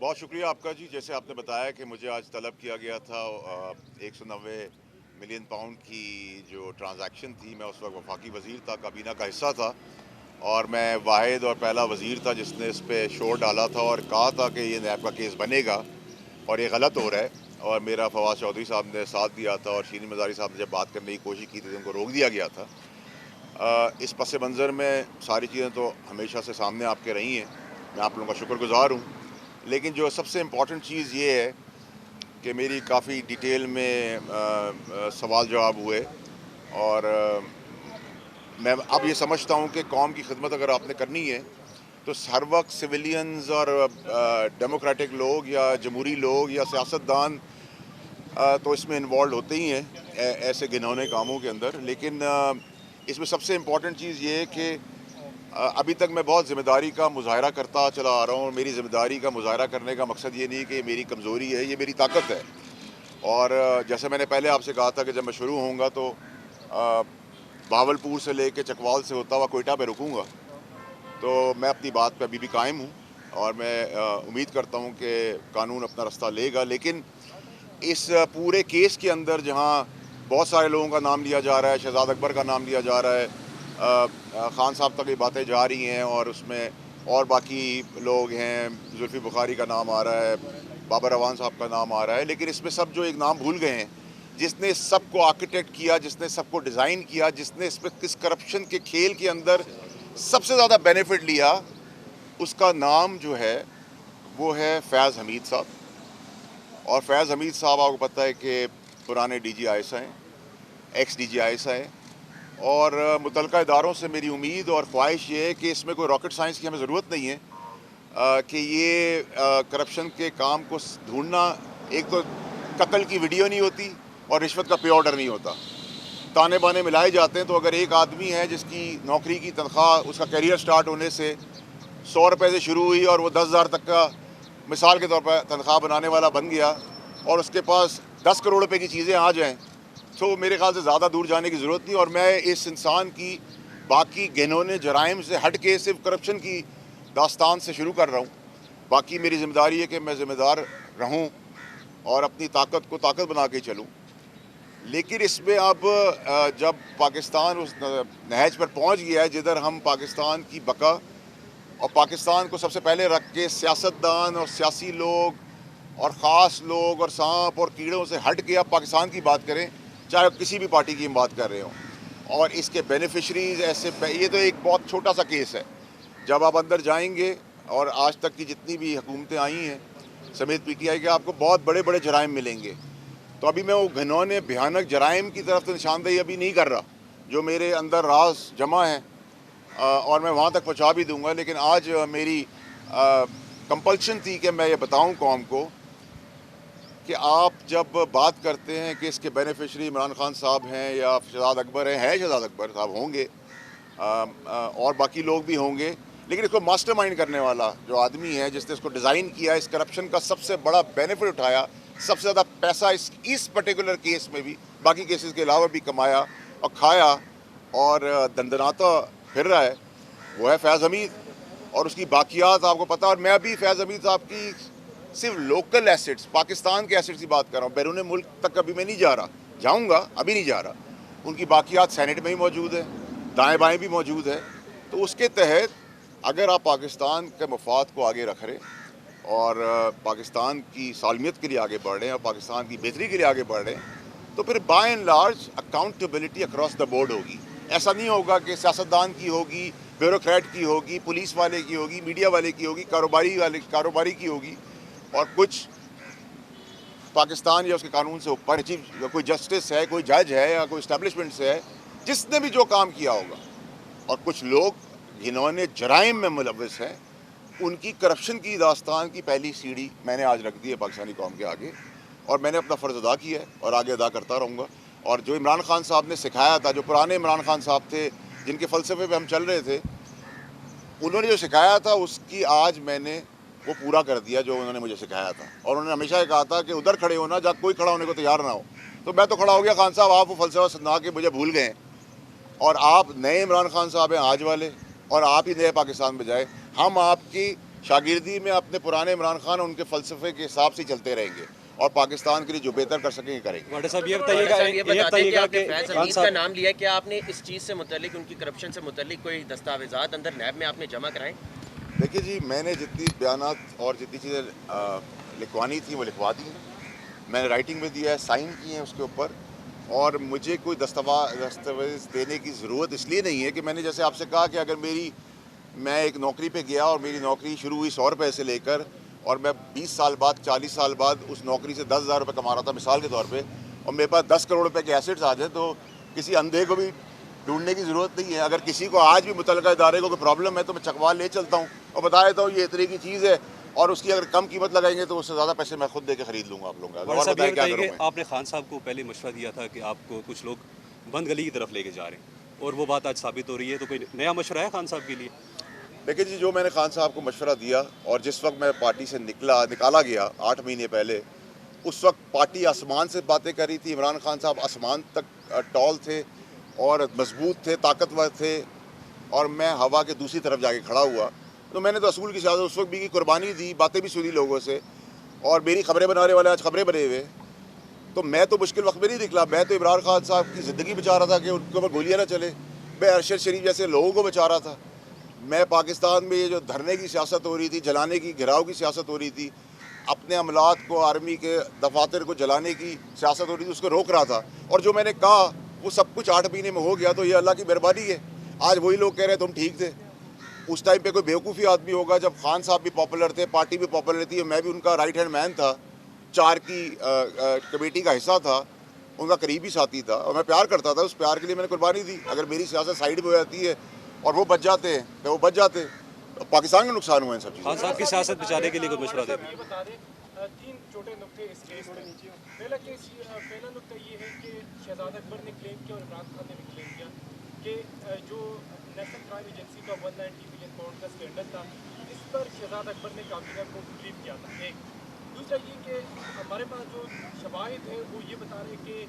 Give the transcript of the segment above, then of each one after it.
बहुत शुक्रिया आपका जी। जैसे आपने बताया कि मुझे आज तलब किया गया था 190 मिलियन पाउंड की जो ट्रांजैक्शन थी, मैं उस वक्त वफाकी वज़ीर था, काबीना का हिस्सा था, और मैं वाहिद और पहला वज़ीर था जिसने इस पे शोर डाला था और कहा था कि ये नैब का केस बनेगा और ये गलत हो रहा है। और मेरा फवाद चौधरी साहब ने साथ दिया था और शीनी मज़ारी साहब ने जब बात करने की कोशिश की थी तो उनको रोक दिया गया था। इस पस मंज़र में सारी चीज़ें तो हमेशा से सामने आपके रही हैं, मैं आप लोगों का शुक्रगुज़ार हूँ। लेकिन जो सबसे इम्पॉर्टेंट चीज़ ये है कि मेरी काफ़ी डिटेल में सवाल जवाब हुए, और मैं अब ये समझता हूँ कि कौम की खिदमत अगर आपने करनी है तो हर वक्त सिविलियंस और डेमोक्रेटिक लोग या जमहूरी लोग या सियासतदान तो इसमें इन्वॉल्व होते ही हैं ऐसे घिनौने कामों के अंदर। लेकिन इसमें सबसे इम्पॉर्टेंट चीज़ ये है कि अभी तक मैं बहुत ज़िम्मेदारी का मुज़ाहरा करता चला आ रहा हूँ। मेरी ज़िम्मेदारी का मुज़ाहरा करने का मकसद ये नहीं कि ये मेरी कमज़ोरी है, ये मेरी ताकत है। और जैसे मैंने पहले आपसे कहा था कि जब मैं शुरू होऊंगा तो बहावलपुर से लेके चकवाल से होता हुआ कोयटा पे रुकूंगा। तो मैं अपनी बात पे अभी भी कायम हूँ और मैं उम्मीद करता हूँ कि कानून अपना रास्ता लेगा। लेकिन इस पूरे केस के अंदर जहाँ बहुत सारे लोगों का नाम लिया जा रहा है, शहजाद अकबर का नाम लिया जा रहा है, ख़ान साहब तक ये बातें जा रही हैं, और उसमें और बाकी लोग हैं, जुल्फ़ी बुखारी का नाम आ रहा है, बाबर अवान साहब का नाम आ रहा है। लेकिन इसमें सब जो एक नाम भूल गए हैं, जिसने सबको आर्किटेक्ट किया, जिसने सबको डिज़ाइन किया, जिसने इस करप्शन के खेल के अंदर सबसे ज़्यादा बेनिफिट लिया, उसका नाम जो है वो है फैज़ हमीद साहब। और फैज़ हमीद साहब आपको पता है कि पुराने DG हैं, एक्स DG हैं, और मुतल्लिका इदारों से मेरी उम्मीद और ख्वाहिश ये है कि इसमें कोई रॉकेट साइंस की हमें ज़रूरत नहीं है कि ये करप्शन के काम को ढूंढना। एक तो कत्ल की वीडियो नहीं होती और रिश्वत का पे ऑर्डर नहीं होता, ताने बाने मिलाए जाते हैं। तो अगर एक आदमी है जिसकी नौकरी की तनख्वाह उसका करियर स्टार्ट होने से 100 रुपये से शुरू हुई और वो 10,000 तक का मिसाल के तौर पर तनख्वाह बनाने वाला बन गया, और उसके पास 10 करोड़ रुपए की चीज़ें आ जाएं, तो मेरे ख्याल से ज़्यादा दूर जाने की ज़रूरत नहीं। और मैं इस इंसान की बाकी घिनौने जराइम से हट के सिर्फ करप्शन की दास्तान से शुरू कर रहा हूँ। बाकी मेरी ज़िम्मेदारी है कि मैं ज़िम्मेदार रहूँ और अपनी ताकत को ताकत बना के चलूँ। लेकिन इसमें अब जब पाकिस्तान उस नहज पर पहुँच गया है जिधर हम पाकिस्तान की बका और पाकिस्तान को सबसे पहले रख के सियासतदान और सियासी लोग और ख़ास लोग और सांप और कीड़ों से हट के अब पाकिस्तान की बात करें, चाहे किसी भी पार्टी की हम बात कर रहे हों, और इसके बेनिफिशरीज ऐसे, ये तो एक बहुत छोटा सा केस है। जब आप अंदर जाएंगे और आज तक की जितनी भी हुकूमतें आई हैं समेत PTI के, आपको बहुत बड़े बड़े जराइम मिलेंगे। तो अभी मैं वो घिनौने भयानक जराइम की तरफ तो निशानदेही अभी नहीं कर रहा, जो मेरे अंदर राज जमा है और मैं वहाँ तक पहुँचा भी दूँगा। लेकिन आज मेरी कंपल्शन थी कि मैं ये बताऊँ कौम को कि आप जब बात करते हैं कि इसके बेनिफिशरी इमरान खान साहब हैं या शहजाद अकबर हैं, शहजाद अकबर साहब होंगे, और बाकी लोग भी होंगे, लेकिन इसको मास्टरमाइंड करने वाला जो आदमी है जिसने इसको डिज़ाइन किया, इस करप्शन का सबसे बड़ा बेनिफिट उठाया, सबसे ज़्यादा पैसा इस पर्टिकुलर केस में भी, बाकी केसेस के अलावा भी कमाया और खाया और दंदनाता फिर रहा है, वो है फैज़ हमीद। और उसकी बाकियात आपको पता। और मैं अभी फैज़ हमीद साहब की सिर्फ लोकल एसेट्स, पाकिस्तान के एसेट्स की बात कर रहा हूँ, बैरून मुल्क तक अभी मैं नहीं जा रहा, जाऊँगा, अभी नहीं जा रहा। उनकी बाकियात सेनेट में ही मौजूद है, दाएँ बाएँ भी मौजूद है। तो उसके तहत अगर आप पाकिस्तान के मफाद को आगे रख रहे और पाकिस्तान की सालमियत के लिए आगे बढ़ रहे हैं और पाकिस्तान की बेहतरी के लिए आगे बढ़ रहे हैं, तो फिर by and large accountability across the board होगी। ऐसा नहीं होगा कि सियासतदान की होगी, ब्यूरोक्रेट की होगी, पुलिस वाले की होगी, मीडिया वाले की होगी, कारोबारी की होगी, और कुछ पाकिस्तान या उसके कानून से ऊपर चीफ कोई जस्टिस है, कोई जज है या कोई इस्टेब्लिशमेंट से है जिसने भी जो काम किया होगा, और कुछ लोग घिनौने जराइम में मुलव्वस हैं, उनकी करप्शन की दास्तान की पहली सीढ़ी मैंने आज रख दी है पाकिस्तानी कौम के आगे, और मैंने अपना फ़र्ज़ अदा किया है और आगे अदा करता रहूँगा। और जो इमरान खान साहब ने सिखाया था, जो पुराने इमरान खान साहब थे जिनके फ़लसफ़े पे हम चल रहे थे, उन्होंने जो सिखाया था उसकी आज मैंने वो पूरा कर दिया जो उन्होंने मुझे सिखाया था। और उन्होंने हमेशा ये कहा था कि उधर खड़े होना जहाँ कोई खड़ा होने को तैयार ना हो। तो मैं तो खड़ा हो गया। खान साहब, आप वो फ़लसफ़ा सुना के मुझे भूल गए और आप नए इमरान खान साहब हैं आज वाले, और आप ही नए पाकिस्तान में जाए। हम आपकी شاگردی میں اپنے پرانے عمران خان اور ان کے فلسفے کے حساب سے چلتے رہیں گے اور پاکستان کے لیے جو بہتر کر سکیں گے کریں گے. واڈا صاحب یہ بتائیے کہ آپ نے فیض حمید کا نام لیا ہے، کیا آپ نے اس چیز سے متعلق، ان کی کرپشن سے متعلق کوئی دستاویزات اندر نیب میں آپ نے جمع کرائیں؟ دیکھیے جی، میں نے جتنی بیانات اور جتنی چیزیں لکھوانی تھیں وہ لکھوا دی ہیں. میں نے رائٹنگ میں دیا ہے، سائن کیے ہیں اس کے اوپر. اور مجھے کوئی دستاویز دینے کی ضرورت اس لیے نہیں ہے کہ میں نے جیسے آپ سے کہا کہ اگر میں ایک نوکری پہ گیا اور میری نوکری شروع ہوئی 100 روپے سے لے کر، اور میں 20 سال بعد 40 سال بعد اس نوکری سے 10,000 روپے کما رہا تھا مثال کے طور پہ، اور میرے پاس 10 کروڑ روپے کے ایسٹس آ جائیں، تو کسی اندھے کو بھی ڈھونڈنے کی ضرورت نہیں ہے. اگر کسی کو آج بھی متعلقہ ادارے کو کوئی پرابلم ہے تو میں چکوا لے چلتا ہوں اور بتا دیتا ہوں یہ اتنے کی چیز ہے، اور اس کی اگر کم قیمت لگائیں گے تو اس سے زیادہ پیسے میں خود دے کے خرید لوں گا آپ لوگوں کا. واڈا صاحب یہ بتائیے کہ آپ نے خان صاحب کو پہلے مشورہ دیا تھا کہ آپ کو کچھ لوگ بند گلی کی طرف لے کے جا رہے ہیں، اور وہ بات آج ثابت ہو رہی ہے، تو کوئی نیا مشورہ ہے خان صاحب کے لیے؟ دیکھیں جی، جو میں نے خان صاحب کو مشورہ دیا اور جس وقت میں پارٹی سے نکالا گیا 8 مہینے پہلے، اس وقت پارٹی آسمان سے باتیں کر رہی تھی. عمران خان صاحب آسمان تک ٹال تھے اور مضبوط تھے، طاقتور تھے، اور میں ہوا کے دوسری طرف جا کے کھڑا ہوا. تو میں نے تو اصول کی سیاست اس وقت بھی کی، قربانی دی، باتیں بھی سنی لوگوں سے، اور میری خبریں بنانے والے آج خبریں بنے ہوئے. تو میں تو مشکل وقت میں نہیں نکلا، میں تو عمران خان صاحب کی زندگی بچا رہا تھا کہ ان کے اوپر گولیاں نہ چلے. میں ارشد شریف جیسے لوگوں کو بچا رہا تھا. میں پاکستان میں یہ جو دھرنے کی سیاست ہو رہی تھی، جلانے کی، گھراؤ کی سیاست ہو رہی تھی، اپنے عملات کو، آرمی کے دفاتر کو جلانے کی سیاست ہو رہی تھی، اس کو روک رہا تھا. اور جو میں نے کہا وہ سب کچھ 8 مہینے میں ہو گیا. تو یہ اللہ کی مہربانی ہے. آج وہی لوگ کہہ رہے ہیں تم ٹھیک تھے. اس ٹائم پہ کوئی بیوقوفی آدمی ہوگا جب خان صاحب بھی پاپولر تھے، پارٹی بھی پاپولر تھی، میں بھی ان کا رائٹ ہینڈ مین تھا، 4 کی کمیٹی کا حصہ تھا، ان کا قریبی ساتھی تھا، اور میں پیار کرتا تھا. اس پیار کے لیے میں نے قربانی دی. اگر میری سیاست سائیڈ میں ہو جاتی ہے اور وہ بچ جاتے ہیں تو وہ بچ جاتے، پاکستان کا نقصان ہوا ان سب چیزوں. خان صاحب کی سیاست بچانے کے لیے کوئی مشورہ دے دیں؟ 3 چھوٹے نقطے اس کیس میں. پہلا نقطہ یہ ہے کہ شہزاد اکبر نے کلیم کیا اور عمران خان نے بھی کلیم کیا کہ جو نیشنل کرائم ایجنسی کا 190 ملین پاؤنڈ کا اسکینڈل تھا، اس پر شہزاد اکبر نے کابینہ کو بریف کیا تھا. ایک دوسرا یہ کہ ہمارے پاس جو شواہد ہیں وہ یہ بتا رہے کہ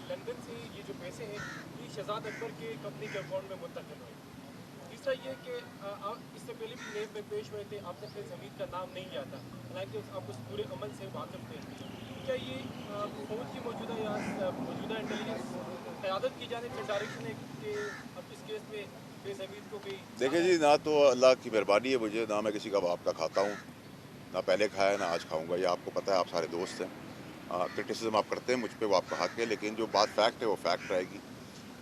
لندن سے یہ جو پیسے ہیں یہ شہزاد اکبر کے کمپنی کے اکاؤنٹ میں منتقل ہوئے. تیسرا یہ کہ اس سے پہلے بھی نیب میں پیش ہوئے تھے، آپ نے فیض حمید کا نام نہیں لیا تھا، حالانکہ آپ اس پورے عمل سے واقف تھے. کیا یہ فوج کی موجودہ انٹیلیجنس قیادت کی جانب سے ڈائریکشن ہے کہ اب اس کیس میں فیض حمید کو بھی؟ دیکھیں جی، نہ تو اللہ کی مہربانی ہے مجھے، نہ میں کسی کا باپ کا کھاتا ہوں، نہ پہلے کھایا نہ آج کھاؤں گا. یہ آپ کو پتہ ہے، آپ سارے دوست ہیں. کرٹیسزم آپ کرتے ہیں مجھ پہ، وہ آپ کا حق ہے، لیکن جو بات فیکٹ ہے وہ فیکٹ رہے گی.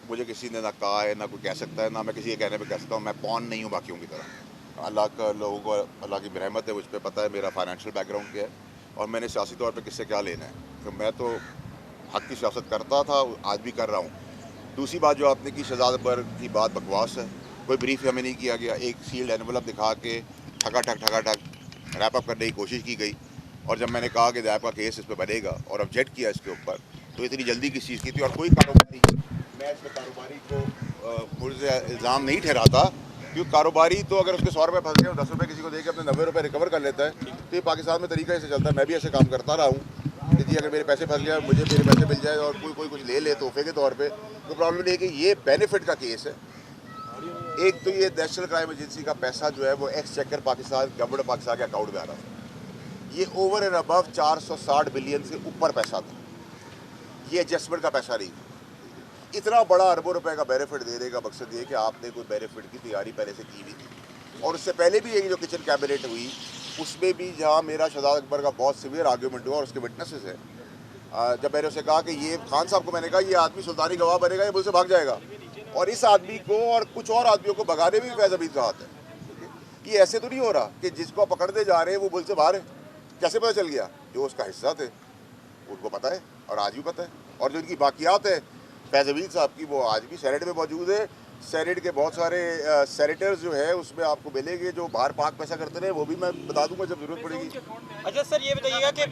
مجھے کسی نے نہ کہا ہے، نہ کوئی کہہ سکتا ہے، نہ میں کسی کے کہنے پہ کہہ سکتا ہوں. میں پون نہیں ہوں باقیوں کی طرح. اللہ کا لوگوں کو اللہ کی رحمت ہے، مجھ پہ پتہ ہے میرا فائنینشیل بیک گراؤنڈ کیا ہے اور میں نے سیاسی طور پہ کس سے کیا لینا ہے. تو میں تو حق کی سیاست کرتا تھا، آج بھی کر رہا ہوں. دوسری بات جو آپ نے کی، شہزاد اکبر کی بات بکواس ہے. کوئی بریف ہمیں نہیں کیا گیا. ایک سیلڈ انویلپ دکھا کے ٹھگا ٹھگ ریپ اپ کرنے کی کوشش کی گئی. اور جب میں نے کہا کہ نیب کا کیس اس پہ بنے گا اور آبجیکٹ کیا اس کے اوپر، تو اتنی جلدی کس چیز کی تھی. اور کوئی کاروباری، میں اس میں کاروباری کو مجھے الزام نہیں ٹھہراتا، کیونکہ کاروباری تو اگر اس کے 100 روپے پھنس گئے اور 10 روپے کسی کو دے کے اپنے 90 روپے ریکور کر لیتا ہے، تو یہ پاکستان میں طریقہ ایسے چلتا ہے. میں بھی ایسے کام کرتا رہا ہوں کہ جی اگر میرے پیسے پھنس گئے، مجھے میرے پیسے مل جائے اور کوئی کچھ لے لے تحفے کے طور پہ، تو پرابلم نہیں ہے. کہ یہ بینیفٹ کا کیس ہے. ایک تو یہ نیشنل کرائم ایجنسی کا پیسہ جو ہے وہ x checker Pakistan government Pakistan کے اکاؤنٹ میں آ رہا تھا. یہ اوور اینڈ ابو 460 بلین سے اوپر پیسہ تھا. یہ ایڈجسٹمنٹ کا پیسہ نہیں تھا. اتنا بڑا اربوں روپے کا بینیفٹ دینے کا مقصد یہ کہ آپ نے کوئی بینیفٹ کی تیاری پہلے سے کی ہوئی تھی. اور اس سے پہلے بھی یہ جو کچن کیبنٹ ہوئی، اس میں بھی جہاں میرا شہزاد اکبر کا بہت سیویئر آرگیومنٹ ہوا اور اس کے وٹنسز ہیں، جب میں نے اسے کہا کہ یہ خان صاحب کو میں نے کہا یہ آدمی سلطانی گواہ بنے گا، یہ مجھ سے بھاگ جائے گا. اور اس آدمی کو اور کچھ اور آدمیوں کو بھگانے میں بھی فیض حمید کا ہاتھ ہے. یہ ایسے تو نہیں ہو رہا کہ جس کو پکڑنے جا رہے ہیں وہ ملک سے باہر ہے. کیسے پتہ چل گیا؟ جو اس کا حصہ تھے ان کو پتہ ہے اور آج بھی پتہ ہے. اور جو ان کی باقیات ہے فیض حمید صاحب کی، وہ آج بھی سینیٹ میں موجود ہے. سینیٹ کے بہت سارے سینیٹرز جو ہے اس میں آپ کو ملیں گے جو باہر پاک پیسہ کرتے رہے، وہ بھی میں بتا دوں گا جب ضرورت پڑے گی. اچھا سر، یہ بتائیے گا کہ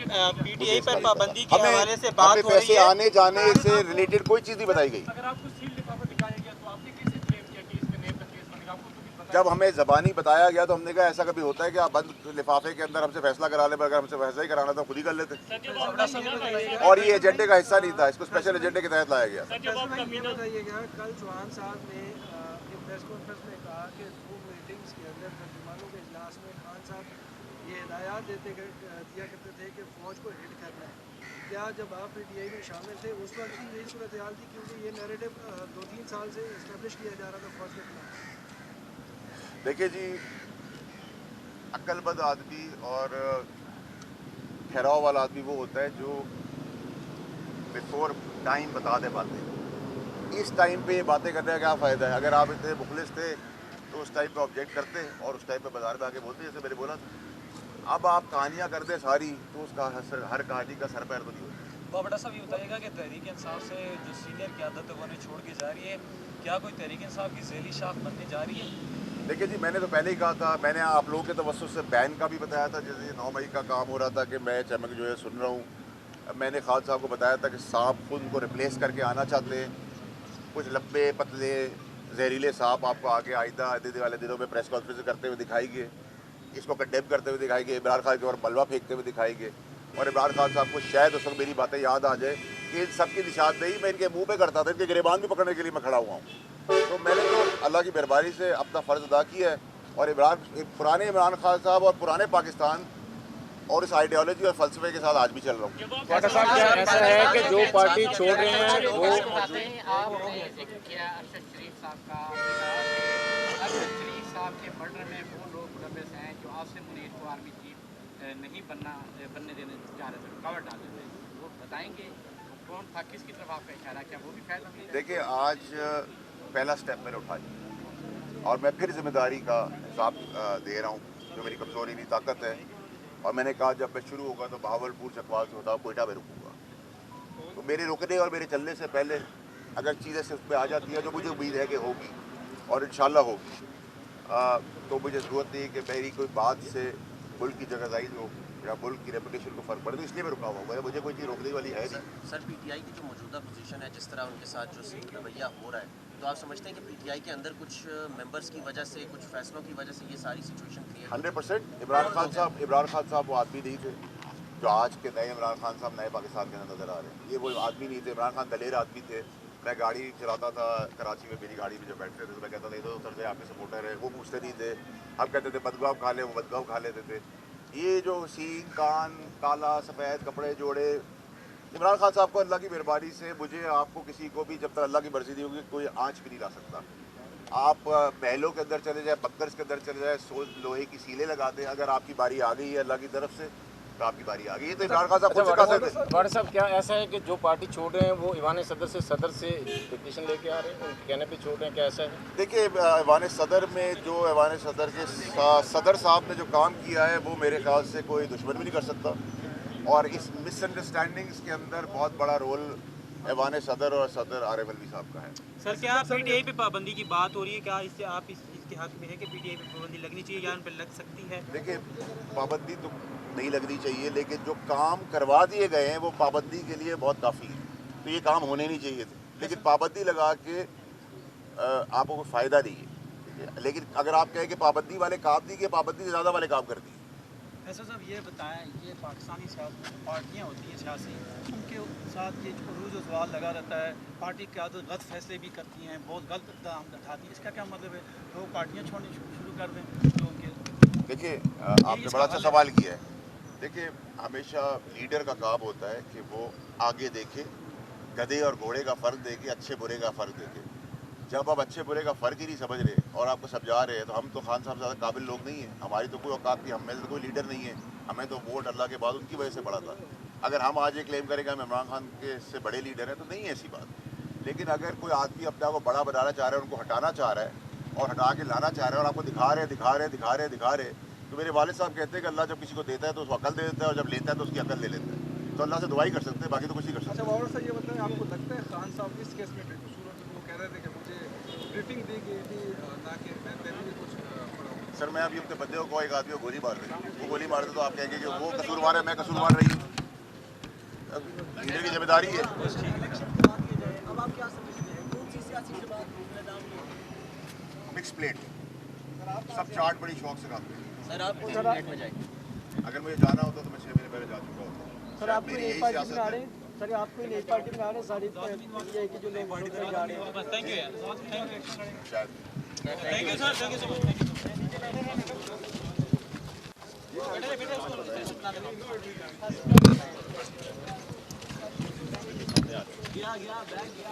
پی ٹی آئی پر پابندی کے حوالے سے بات ہمیں ہو رہی پیسے ہے. آنے جانے سے ریلیٹڈ کوئی چیز نہیں بتائی گئی. اگر آپ کو سیل لفافہ دکھایا گیا تو آپ نے کیسے کلیم کیا کہ اس میں نیب کا کیس بنے گا؟ آپ کو تو کچھ بتایا. جب ہمیں زبانی بتایا گیا تو ہم نے کہا ایسا کبھی ہوتا ہے کہ آپ بند لفافے کے اندر ہم سے فیصلہ کرا لیں، اگر ہم سے فیصلہ ہی کرانا تھا خود ہی کر لیتے. اور یہ ایجنڈے کا حصہ نہیں تھا، اس کو اسپیشل ایجنڈے کے تحت لایا گیا. بتائیے گا، کل چوہان صاحب نے ایک پریس کانفرنس میں کہا کہ زوم میٹنگ मीटिंग्स के अंदर तर्जुमानों के इजलास में खान साहब ये हिदायत दिया करते थे कि फ़ौज को हिट करना है। क्या जब आप PTI में शामिल थे उस वक्त भी यही सूरत हाल थी, क्योंकि ये नैरेटिव 2-3 साल से इस्टेब्लिश किया जा रहा था फ़ौज के खिलाफ? देखिए जी, अक्लमंद आदमी और ठहराव वाला आदमी वो होता है जो बिफोर टाइम बता दे बातें। इस टाइम पे ये बातें करने का क्या फ़ायदा है? अगर आप इतने मुखलिस थे तो उस टाइम पे ऑब्जेक्ट करते और उस टाइम पे बाजार में आके बोलते, जैसे मैंने बोला था। अब आप कहानियाँ कर दें सारी तो उसका हर कहानी का सर पैर तो नहीं होता। बाबा साहब ये बताइएगा कि तहरीक इंसाफ से जो सीनियर क़यादत है वो उन्हें छोड़ के जा रही है, क्या कोई तहरीक इंसाफ की ज़ैली शाख बनने जा रही है? देखिए जी, मैंने तो पहले ही कहा था, मैंने आप लोगों के तवज्जुह से बैन का भी बताया था। जैसे 9 मई का काम हो रहा था कि मैं चमक जो है सुन रहा हूँ। मैंने खान साहब को बताया था कि सांप खुद उनको रिप्लेस करके आना चाहते हैं। कुछ लंबे पतले जहरीले सांप आपको आगे आइंदा आने वाले दिनों में प्रेस कॉन्फ्रेंस करते हुए दिखाएंगे, इसको कंडेम करते हुए दिखाएंगे, इमरान खान के ऊपर बलवा फेंकते हुए दिखाएंगे। और इमरान खान साहब को शायद उस वक्त मेरी बातें याद आ जाए कि इन सब की निशानदेही मैं इनके मुंह पे करता था, इनके गिरेबान भी पकड़ने के लिए मैं खड़ा हुआ हूँ। तो मैंने तो अल्लाह की मेहरबानी से अपना फ़र्ज़ अदा किया है। और पुराने इमरान खान साहब और पुराने पाकिस्तान और इस आइडियोलॉजी और फ़लसफ़े के साथ आज भी चल रहा हूँ। क्या ऐसा है कि जो पार्टी छोड़ रहे हैं वो आपने जिक्र किया अरशद शरीफ साहब का, अरशद शरीफ साहब के मर्डर में वो लोग मुलव्वस हैं जो आसिम मुनीर को आर्मी चीफ नहीं बनने देने जा रहे थे, रुकावट डाल रहे थे। वो बताएंगे कौन था, किसकी तरफ आपका इशारा, क्या वो भी फैसला नहीं? देखिए, आज पहला स्टेप मैंने उठाया और मैं फिर जिम्मेदारी का हिसाब दे रहा हूँ, जो मेरी कमज़ोरी नहीं ताकत है। और मैंने कहा जब मैं शुरू होगा तो बहावलपुर चकवाल से होता कोयटा में रुकूँगा। तो मेरे रुकने और मेरे चलने से पहले अगर चीज़ें सिर्फ पे आ जाती है, जो मुझे उम्मीद है कि होगी और इंशाल्लाह होगी, तो मुझे ज़रूरत नहीं कि मेरी कोई बात से मुल्क की जगहज़ाई हो या मुल्क की रेपुटेशन को फ़र्क पड़े। तो इसलिए मैं रुका हुआ हूँ, मुझे कोई चीज़ रोकने वाली है नहीं। सर PTI की जो मौजूदा पोजीशन है, जिस तरह उनके साथ जो रवैया हो रहा है, तो आप समझते हैं कि PTI के अंदर कुछ मेंबर्स की वजह से, कुछ फैसलों की वजह से ये सारी सिचुएशन क्रिएट? 100%। इमरान खान साहब वो आदमी नहीं थे जो आज के नए इमरान खान साहब नए पाकिस्तान के अंदर नज़र आ रहे हैं। ये वो आदमी नहीं थे। इमरान खान दलेर आदमी थे। मैं गाड़ी चलाता था कराची में, मेरी गाड़ी में जब बैठते थे तो मैं कहता था इधर उतर जाए, आपके सपोर्टर है। वो पूछते नहीं थे। हम कहते थे बदगाव खा ले, वो बदगाव खा लेते थे। ये जो सींग कान काला सफ़ेद कपड़े जोड़े, इमरान खान साहब को अल्लाह की मेहरबानी से मुझे आपको किसी को भी जब तक अल्लाह की मर्जी नहीं होगी कोई आँच भी नहीं ला सकता। आप महलों के अंदर चले जाए, बंकर्स के अंदर चले जाए, लोहे की सीलें लगा दें, अगर आपकी बारी आ गई है अल्लाह की तरफ से तो आपकी बारी आ गई है। तो इमरान खान साहब खुद से कहते थे। वाड़ा साहब, क्या ऐसा है कि जो पार्टी छोड़ रहे हैं वो ईवान सदर से पिटीशन लेके आ रहे हैं, उनके कहने पे छोड़ रहे हैं, क्या ऐसा है? देखिए, ईवान सदर में जो ईवान सदर के सदर साहब ने जो काम किया है वो मेरे ख्याल से कोई दुश्मन भी नहीं कर सकता। और इस मिसअंडरस्टैंडिंग्स के अंदर बहुत बड़ा रोल ईवान सदर और सदर आरिफ अलवी साहब का है। सर, क्या PTI पे पाबंदी की बात हो रही है, क्या इससे आप इसके हक में है कि PTI पे पाबंदी लगनी चाहिए या उन पर लग सकती है? देखिए, पाबंदी तो नहीं लगनी चाहिए, लेकिन जो काम करवा दिए गए हैं वो पाबंदी के लिए बहुत काफ़ी है। तो ये काम होने नहीं चाहिए थे, लेकिन पाबंदी लगा के आपको कोई फ़ायदा नहीं है। ठीक है, लेकिन अगर आप कहें कि पाबंदी वाले काम नहीं किए, पाबंदी से ज़्यादा वाले काम कर दिए। ऐसा साहब ये बताएं, ये पाकिस्तानी पार्टियाँ होती हैं सियासी, उनके साथ ये रोज़ सवाल लगा रहता है, पार्टी क़यादत गलत फैसले भी करती हैं, बहुत गलत इक़दाम उठाती हैं। इसका क्या मतलब है? लोग पार्टियाँ छोड़नी शुरू कर दें तो उनके? देखिए, आपने बड़ा अच्छा सवाल किया है। देखिए, हमेशा लीडर का काम होता है कि वो आगे देखे, गधे और घोड़े का फ़र्क देखे, अच्छे बुरे का फ़र्क देखे। जब आप अच्छे बुरे का फ़र्क ही नहीं समझ रहे और आपको समझा रहे हैं, तो हम तो खान साहब ज़्यादा काबिल लोग नहीं हैं। हमारी तो कोई औकात नहीं, हमें तो कोई लीडर नहीं है। हमें तो वोट अल्लाह के बाद उनकी वजह से पड़ा था। अगर हम आज ये क्लेम करें कि हम इमरान खान के से बड़े लीडर हैं तो नहीं है ऐसी बात। लेकिन अगर कोई आदमी अपने आप को बड़ा बनाना चाह रहा है, उनको हटाना चाह रहा है और हटा के लाना चाह रहा है और आपको दिखा रहे, तो मेरे वालिद साहब कहते हैं कि अल्लाह जब किसी को देता है तो उसको अकल दे देता है और जब लेता है तो उसकी अकल ले लेता है। तो अल्लाह से दुआई कर सकते हैं, बाकी तो कुछ नहीं कर सकते। अच्छा बाबर साहब, ये बताएं, आपको लगता है खान साहब इस केस में बेकसूर होते? वो कह रहे थे कि मुझे ब्रीफिंग दी गई थी ताकि मैं पहले भी कुछ पढ़ा हूँ। सर, मैं अभी अपने बंदे को एक आदमी को गोली मार रही, वो गोली मार दे तो आप कहेंगे कि वो कसूरवार है, मैं कसूरवार रही हूँ। लीडर की जिम्मेदारी है। अब आप क्या समझते हैं, कौन सी सियासी मिक्स प्लेट, सब चाट बड़ी शौक से खाते हैं। सर, आप कौन सी प्लेट में जाएंगे? अगर मुझे जाना होता तो मैं 6 महीने पहले जा चुका होता। सर, आपको मेरी एक यही पार्टी सियासत में आ है। रहे हैं? सर, आपको एक पार्टी में आ रहे हैं सारी PTI के जो लोग जा रहे हैं? थैंक यू यार, शायद thank you sir, thank you so much. गया बैग गया